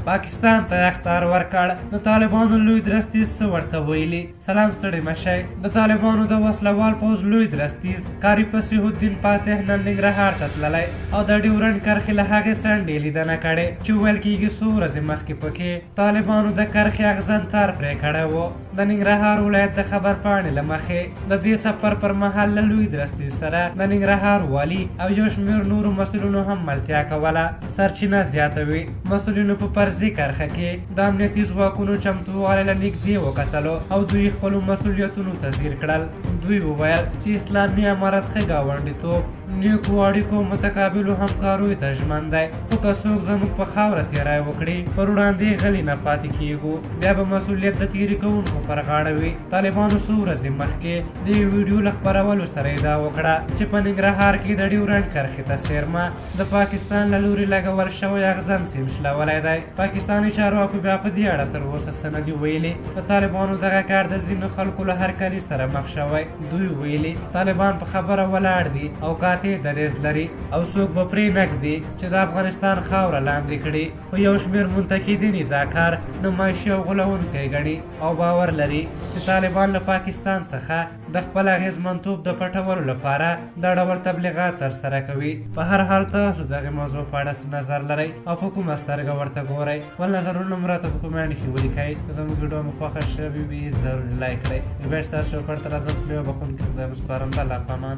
پاکستان ته اخطار ورکړ. د طالبانو لوی درستیز څه ورته ویلي؟ سلام ستړي مشئ. د طالبانو د وسلوال پوځ لوی درستیز قاری فصیح الدین فاتح نن ننګرهار ته تللی او د ډیورنډ کرښې له هغې څنډې لیدنه کړې چې ویل کېږي څو ورځې مخکې پکې طالبانو د کرښې اغزن تار پرې کړی و. د ننګرهار ولایت د خبرپاڼې له مخې د دې سفر پر مهال له لوی درستیز سره د ننګرهار والي او یو شمېر نورو مسؤلینو هم ملتیا کوله. سرچینه زیاتوي. مسؤلینو په فرضي کرښه کې د امنیتي ځواکونو چمتووالی له نږدې وکتلو او دوی خپلو مسؤلیتونو ته ځیر کړل. دوی وویل چې اسلامي امارت ښه ګاونډیتوب، نیکو اړیکو، متقابلو همکاریو ته ژمن دی، خو که څوک زموږ په خاوره تېری وکړي پر وړاندې غلي نه پاتې کېږو، بیا به مسؤلیت د تېري کوونکو پر غاړه وي. طالبانو څو ورځې مخکې د یو ویډیو له خپرولو سره ادعا وکړه چې په ننګرهار کې د ډیورنډ کرښې ته څیرمه د پاکستان له لوري لګول شوی اغزن سیم شلولی دی. پاکستاني چارواکو بیا په دې اړه تر اوسه څه نه دي ویلي. د طالبانو دغه کار د ځینو خلکو له هرکلي سره مخ شوی. دوی ویلي طالبان په خبره ولاړ دي او قاطع دریځ لري او څوک به پرې نږدي چې د افغانستان خاوره لاندې کړي. خو یو شمېر منتقدین یې دا کار نمایشي او غولونکی ګڼي او باور لري چې طالبان له پاکستان څخه د خپل اغېزمنتوب د پټولو لپاره دا ډول تبلیغات ترسره کوي. په هر حال تاسو دغې موضوع په اړه څه نظر لرئ او په کومه سترګه ورته ګورئ؟ خپل نظرونه مو راته په کومنټ کې ولیکئ. که زموږ ویډیو مو خوښه شوې وي ضرور لایک کړئ. بیا ستاسو پر تر ازم پلیو بخون کې خدای مسپارم. د الله په امان.